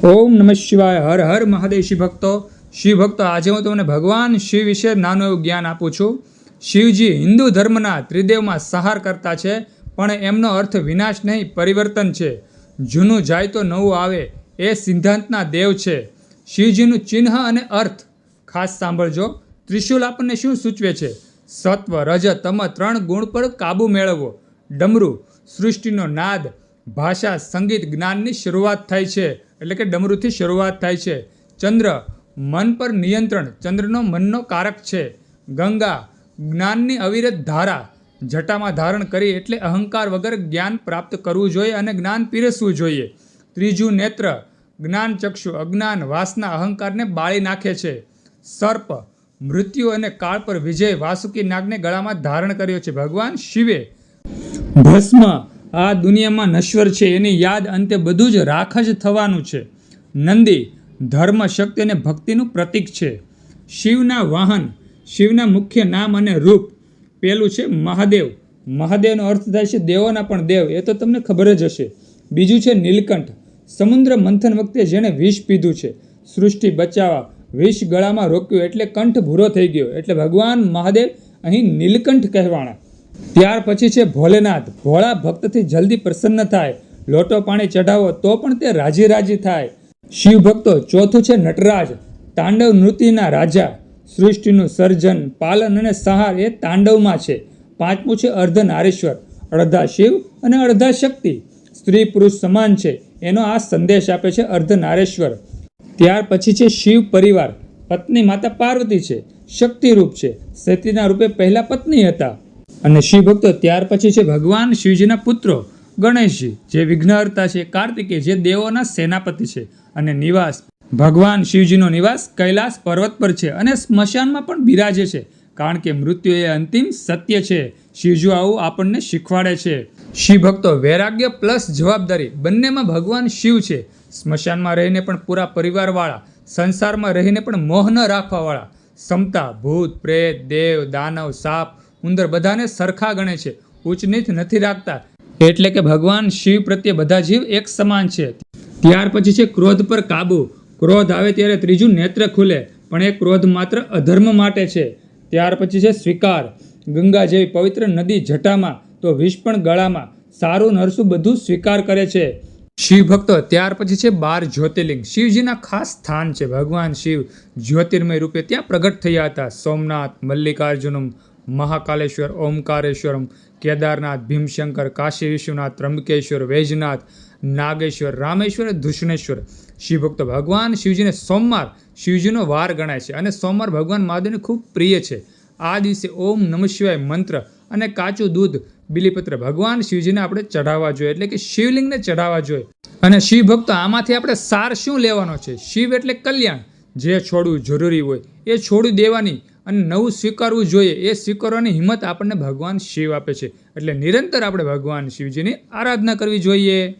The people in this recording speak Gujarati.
ઓમ નમઃ શિવાય. હર હર મહાદેવ. શિવ ભક્તો, આજે હું તમને ભગવાન શિવ વિશે નાનું એવું જ્ઞાન આપું છું. શિવજી હિન્દુ ધર્મના ત્રિદેવમાં સહાર કરતા છે, પણ એમનો અર્થ વિનાશ નહીં, પરિવર્તન છે. જૂનું જાય તો નવું આવે, એ સિદ્ધાંતના દેવ છે. શિવજીનું ચિહ્ન અને અર્થ ખાસ સાંભળજો. ત્રિશુલ આપણને શું સૂચવે છે? સત્વ, રજ, તમ 3 ગુણ પર કાબુ મેળવવો. ડમરું સૃષ્ટિનો નાદ, ભાષા, સંગીત, જ્ઞાનની શરૂઆત થાય છે, એટલે કે ડમરુથી શરૂઆત થાય છે. ચંદ્ર મન પર નિયંત્રણ, ચંદ્રનો મનનો કારક છે. ગંગા જ્ઞાનની અવિરત ધારા, જટામાં ધારણ કરી એટલે અહંકાર વગર જ્ઞાન પ્રાપ્ત કરવું જોઈએ અને જ્ઞાન પીરસવું જોઈએ. ત્રીજું નેત્ર જ્ઞાન ચક્ષુ, અજ્ઞાન, વાસના, અહંકારને બાળી નાખે છે. સર્પ મૃત્યુ અને કાળ પર વિજય, વાસુકી નાગને ગળામાં ધારણ કર્યો છે. ભગવાન શિવે ભસ્મ આ દુનિયામાં નશ્વર છે, એની યાદ અંતે બધું જ રાખ જ થવાનું છે. નંદી ધર્મ, શક્તિ અને ભક્તિનું પ્રતીક છે. શિવના વાહન, શિવના મુખ્ય નામ અને રૂપ. પેલું છે મહાદેવ. મહાદેવનો અર્થ થાય છે દેવોના પણ દેવ, એ તો તમને ખબર જ હશે. બીજું છે નીલકંઠ, સમુદ્ર મંથન વખતે જેણે વિષ પીધું છે, સૃષ્ટિ બચાવવા વિષ ગળામાં રોક્યું એટલે કંઠ ભૂરો થઈ ગયો, એટલે ભગવાન મહાદેવ અહીં નીલકંઠ કહેવાણા. ત્યાર પછી છે ભોલેનાથ. ભોળા ભક્તથી જલ્દી પ્રસન્ન થાય, લોટો પાણી ચઢાવો તો પણ તે રાજી રાજી થાય. શિવ ભક્તો, ચોથું છે નટરાજ, તાંડવ નૃત્યના રાજા. સૃષ્ટિનું સર્જન, પાલન અને સંહાર એ તાંડવમાં છે. પાંચમું છે અર્ધનારીશ્વર, અડધા શિવ અને અડધા શક્તિ. સ્ત્રી પુરુષ સમાન છે, એનો આ સંદેશ આપે છે અર્ધનારેશ્વર. ત્યાર પછી છે શિવ પરિવાર. પત્ની માતા પાર્વતી છે, શક્તિરૂપ છે. સતીના રૂપે પહેલા પત્ની હતા. અને શિવ ભક્તો, ત્યાર પછી છે ભગવાન શિવજીના પુત્રો. ગણેશજી જે વિઘ્નહર્તા છે, કાર્તિકેય જે દેવોના સેનાપતિ છે. અને નિવાસ, ભગવાન શિવજીનો નિવાસ કૈલાસ પર્વત પર છે અને સ્મશાનમાં પણ બિરાજે છે, કારણ કે મૃત્યુ એ અંતિમ સત્ય છે. શિવજી આવું આપણને શીખવાડે છે. શિવ ભક્તો, વૈરાગ્ય પ્લસ જવાબદારી બંનેમાં ભગવાન શિવ છે. સ્મશાનમાં રહીને પણ પૂરા પરિવારવાળા, સંસારમાં રહીને પણ મોહ ન રાખવાવાળા. સમતા, ભૂત, પ્રેત, દેવ, દાનવ, સાપ, ઉંદર બધાને સરખા ગણે છે, ઉચ્ચ નીચ નથી રાખતા. એટલે કે ભગવાન શિવ પ્રત્યે બધા જીવ એક સમાન છે. ત્યાર પછી છે ક્રોધ પર કાબુ. ક્રોધ આવે ત્યારે ત્રીજું નેત્ર ખુલે, પણ એ ક્રોધ માત્ર અધર્મ માટે છે. ત્યાર પછી છે સ્વીકાર. ગંગા જેવી પવિત્ર નદી જટામાં તો વિષ પણ ગળામાં. સારું નરસું બધું સ્વીકાર કરે છે. શિવ ભક્તો, ત્યાર પછી છે 12 જ્યોતિર્લિંગ. શિવજીના ખાસ સ્થાન છે. ભગવાન શિવ જ્યોતિર્મય રૂપે ત્યાં પ્રગટ થયા હતા. સોમનાથ, મલ્લિકાર્જુનમ, મહાકાલેશ્વર, ઓમકારેશ્વરમ, કેદારનાથ, ભીમશંકર, કાશી વિશ્વનાથ, ત્રંબકેશ્વર, વૈજનાથ, નાગેશ્વર, રામેશ્વર, ધૃષ્ણેશ્વર. શિવ ભક્તો, ભગવાન શિવજીને સોમવાર શિવજીનો વાર ગણાય છે અને સોમવાર ભગવાન મહાદેવને ખૂબ પ્રિય છે. આ દિવસે ઓમ નમઃ શિવાય મંત્ર અને કાચું દૂધ, બિલીપત્ર ભગવાન શિવજીને આપણે ચઢાવવા જોઈએ, એટલે કે શિવલિંગને ચઢાવવા જોઈએ. અને શિવ ભક્તો, આમાંથી આપણે સાર શું લેવાનો છે? શિવ એટલે કલ્યાણ. જે છોડવું જરૂરી હોય એ છોડી દેવાની અને નવું સ્વીકારવું જોઈએ. એ સ્વીકારવાની હિંમત આપણને ભગવાન શિવ આપે છે. એટલે નિરંતર આપણે ભગવાન શિવજીની આરાધના કરવી જોઈએ.